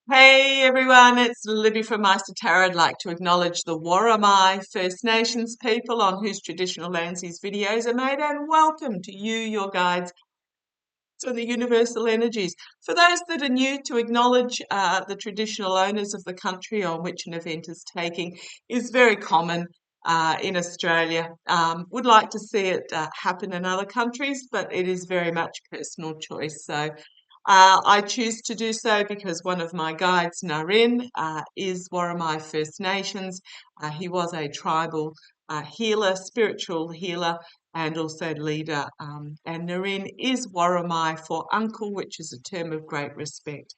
Hey everyone, it's Libby from Meister Tarot. I'd like to acknowledge the Worimi First Nations people on whose traditional lands these videos are made, and welcome to you, your guides to the universal energies. For those that are new, to acknowledge the traditional owners of the country on which an event is taking is very common in Australia. Would like to see it happen in other countries, but it is very much personal choice. So I choose to do so because one of my guides, Narin, is Worimi First Nations. He was a tribal healer, spiritual healer, and also leader. And Narin is Worimi for uncle, which is a term of great respect.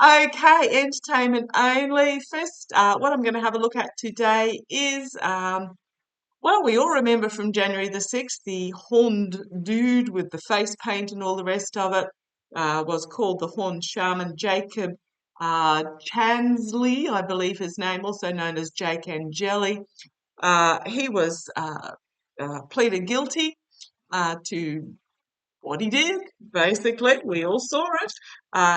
Okay, entertainment only. First, what I'm going to have a look at today is well, we all remember from January the 6th, the horned dude with the face paint and all the rest of it was called the Horned Shaman. Jacob Chansley, I believe his name, also known as Jake Angeli. He was pleaded guilty to what he did. Basically, we all saw it.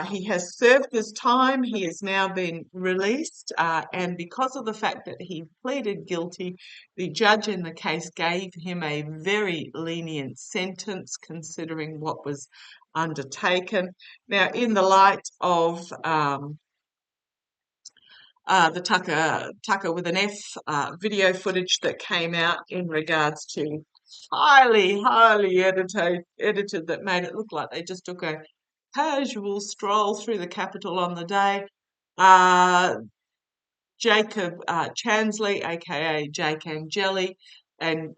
He has served his time. He has now been released. And because of the fact that he pleaded guilty, the judge in the case gave him a very lenient sentence considering what was undertaken. Now, in the light of the Tucker with an F video footage that came out in regards to highly edited that made it look like they just took a casual stroll through the Capitol on the day. Uh, Jacob Chansley, aka Jake Angeli, has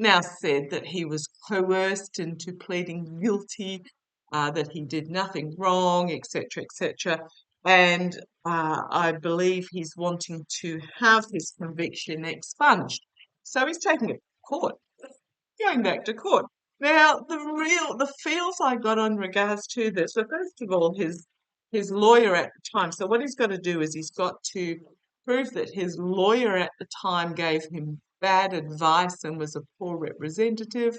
now said that he was coerced into pleading guilty, that he did nothing wrong, etc., etc. And I believe he's wanting to have his conviction expunged. So he's taking it to court, going back to court. Now, the feels I got on regards to this, so first of all, his lawyer at the time. So what he's got to do is he's got to prove that his lawyer at the time gave him bad advice and was a poor representative,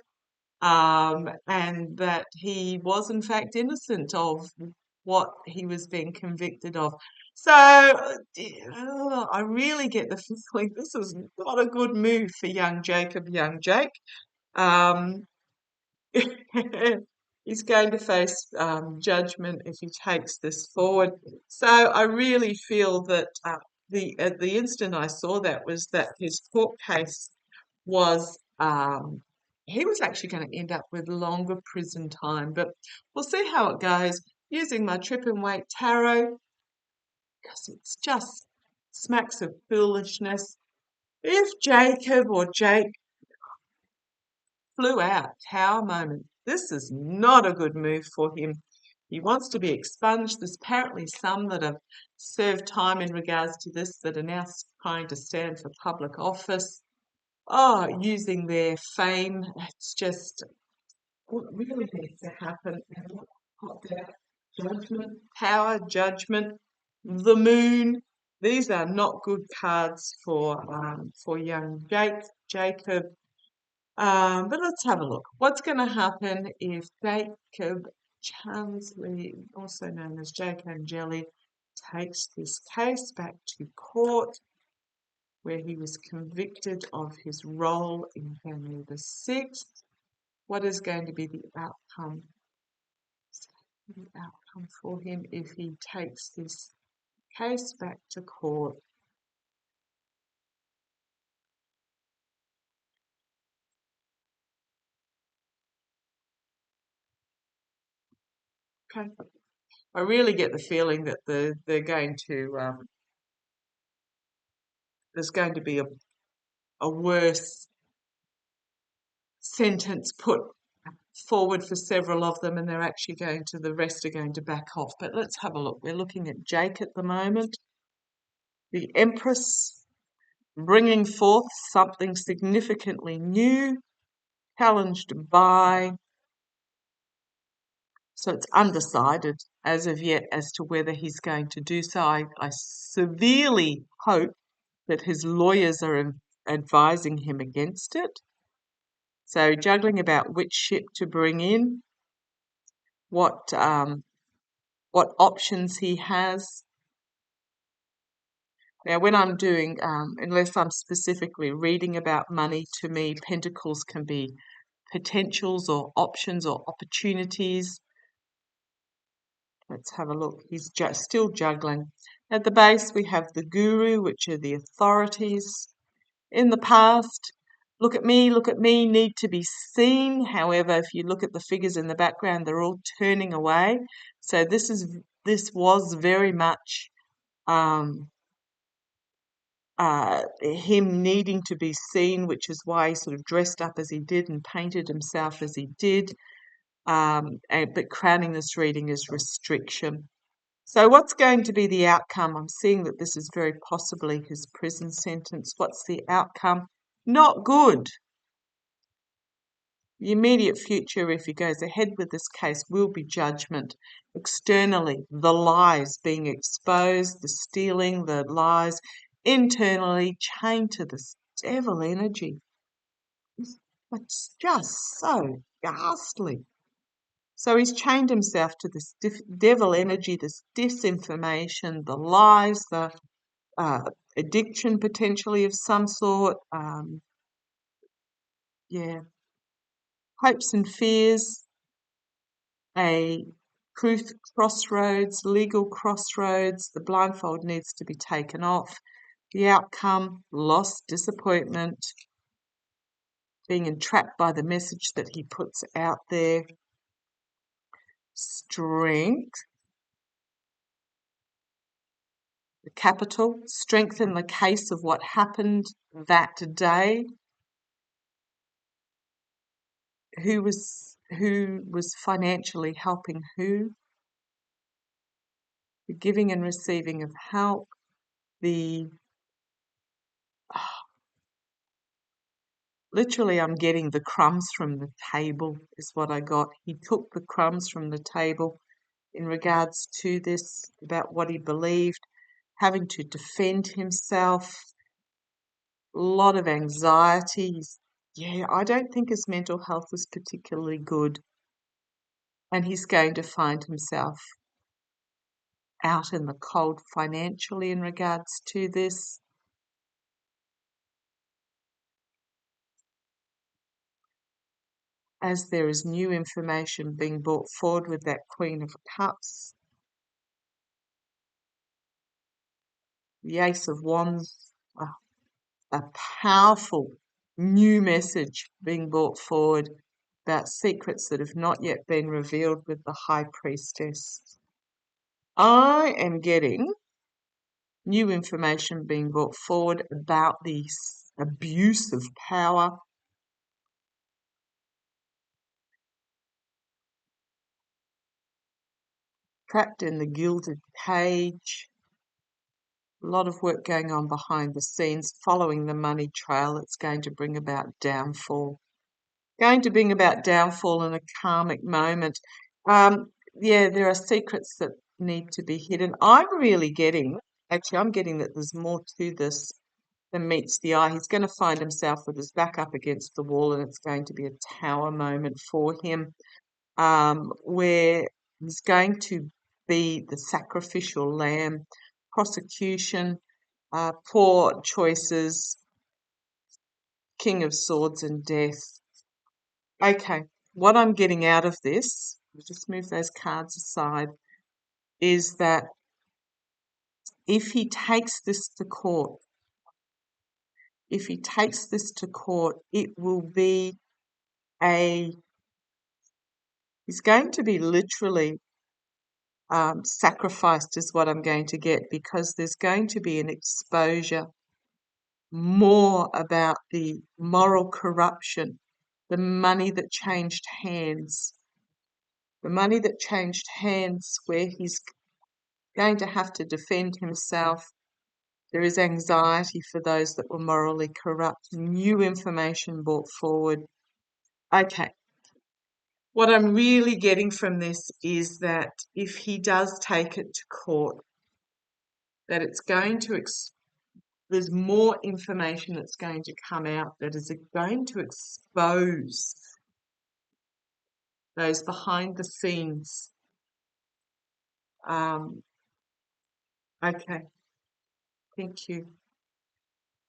and that he was in fact innocent of what he was being convicted of. So I really get the feeling this is not a good move for young Jake. Um, he's going to face judgment if he takes this forward. So I really feel that the instant I saw that was that his court case was he was actually going to end up with longer prison time, but we'll see how it goes. Using my trip and wait tarot, because it's just smacks of foolishness. If Jacob or Jake flew out, tower moment. This is not a good move for him. He wants to be expunged. There's apparently some that have served time in regards to this that are now trying to stand for public office. Oh, using their fame. It's just what really needs to happen. And what that judgment, power, judgment, the moon. These are not good cards for young Jacob. But let's have a look. What's going to happen if Jacob Chansley, also known as Jake Angeli, takes this case back to court where he was convicted of his role in January the 6th? What is going to be the outcome? The outcome for him if he takes this case back to court? Okay. I really get the feeling that they're going to there's going to be a worse sentence put forward for several of them, and they're actually going to, the rest are going to back off. But let's have a look. We're looking at Jake at the moment, the Empress, bringing forth something significantly new, challenged by, so it's undecided as of yet as to whether he's going to do so. I severely hope that his lawyers are advising him against it. So juggling about which ship to bring in, what what options he has. Now, when I'm doing, unless I'm specifically reading about money, to me, pentacles can be potentials or options or opportunities. Let's have a look. He's still juggling. At the base, we have the guru, which are the authorities. In the past, look at me, need to be seen. However, if you look at the figures in the background, they're all turning away. So this was very much him needing to be seen, which is why he sort of dressed up as he did and painted himself as he did. But crowning this reading is restriction. So what's going to be the outcome? I'm seeing that this is very possibly his prison sentence. What's the outcome? Not good. The immediate future, if he goes ahead with this case, will be judgment. Externally, the lies being exposed, the stealing, the lies. Internally, chained to this devil energy. It's just so ghastly. So he's chained himself to this devil energy, this disinformation, the lies, the addiction potentially of some sort. Hopes and fears, a truth crossroads, legal crossroads. The blindfold needs to be taken off. The outcome, loss, disappointment, being entrapped by the message that he puts out there. Strength, the capital, strengthen the case of what happened that day. Who was financially helping who? The giving and receiving of help, literally I'm getting the crumbs from the table is what I got. He took the crumbs from the table in regards to this, about what he believed, having to defend himself, a lot of anxiety. I don't think his mental health is particularly good. And he's going to find himself out in the cold financially in regards to this. As there is new information being brought forward with that Queen of Cups, the Ace of Wands, a powerful new message being brought forward about secrets that have not yet been revealed with the High Priestess. I am getting new information being brought forward about the abuse of power. Trapped in the gilded cage. A lot of work going on behind the scenes, following the money trail. It's going to bring about downfall. Going to bring about downfall in a karmic moment. There are secrets that need to be hidden. I'm getting that there's more to this than meets the eye. He's going to find himself with his back up against the wall, and it's going to be a tower moment for him, where he's going to be the sacrificial lamb, prosecution, poor choices, King of Swords and death. Okay, what I'm getting out of this, just move those cards aside, is that if he takes this to court, it will be he's going to be literally sacrificed is what I'm going to get, because there's going to be an exposure more about the moral corruption, the money that changed hands, where he's going to have to defend himself. There is anxiety for those that were morally corrupt. New information brought forward. Okay. What I'm really getting from this is that if he does take it to court, that it's going to there's more information that's going to come out that is going to expose those behind the scenes Okay, thank you.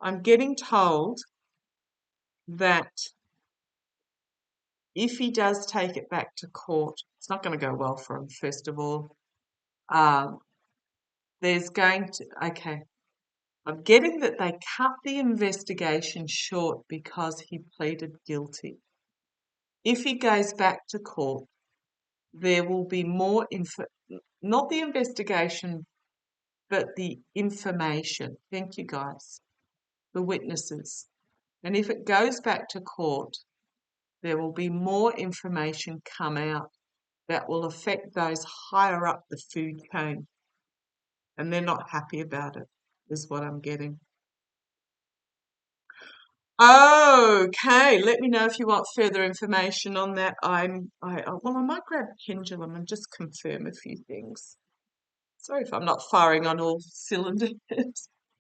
I'm getting told that if he does take it back to court, it's not going to go well for him, first of all. There's going to, okay, I'm getting that they cut the investigation short because he pleaded guilty. If he goes back to court, there will be more not the investigation, but the information. Thank you, guys. The witnesses. And if it goes back to court, there will be more information come out that will affect those higher up the food chain. And they're not happy about it, is what I'm getting. Okay, let me know if you want further information on that. I might grab a pendulum and just confirm a few things. Sorry if I'm not firing on all cylinders.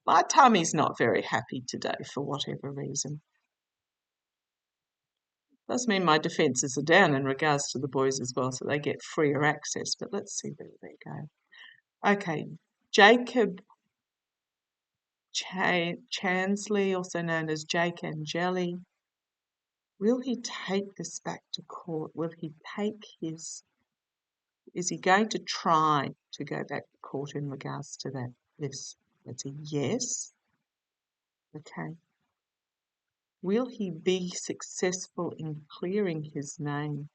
My tummy's not very happy today for whatever reason. Does mean my defences are down in regards to the boys as well, so they get freer access. But let's see where they go. Okay, Jacob Chansley, also known as Jake Angeli. Will he take this back to court? Will he take his... Is he going to try to go back to court in regards to that? Yes, that's a yes. Okay. Will he be successful in clearing his name?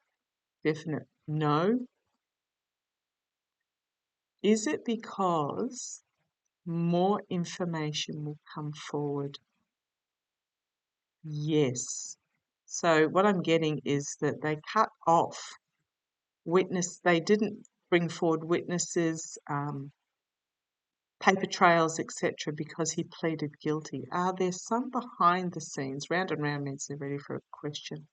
Definite no. Is it because more information will come forward? Yes. So what I'm getting is that they cut off they didn't bring forward witnesses, paper trails, etc., because he pleaded guilty. Are there some behind the scenes? Round and round means they're ready for a question.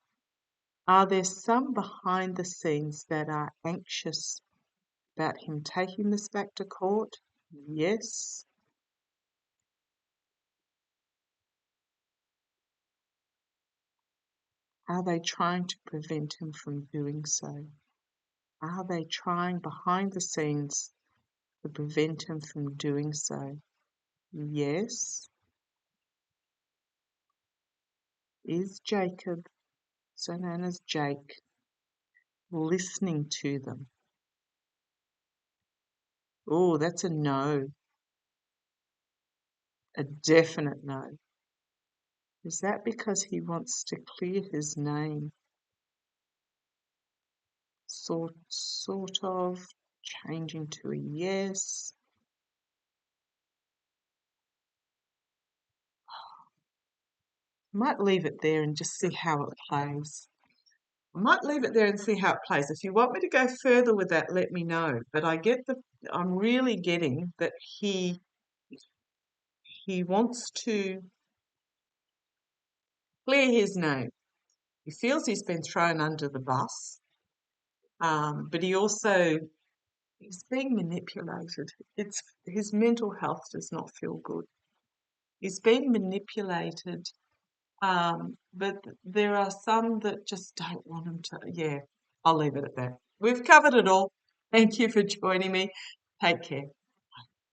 Are there some behind the scenes that are anxious about him taking this back to court? Yes. Are they trying to prevent him from doing so? Are they trying behind the scenes to prevent him from doing so? Yes. Is Jacob, so known as Jake, listening to them? Oh, that's a no. A definite no. Is that because he wants to clear his name? Sort of. Changing to a yes. Might leave it there and just see how it plays. I might leave it there and see how it plays. If you want me to go further with that, let me know. But I'm really getting that he wants to clear his name. He feels he's been thrown under the bus, but he's being manipulated. His mental health does not feel good. He's being manipulated, but there are some that just don't want him to. Yeah, I'll leave it at that. We've covered it all. Thank you for joining me. Take care.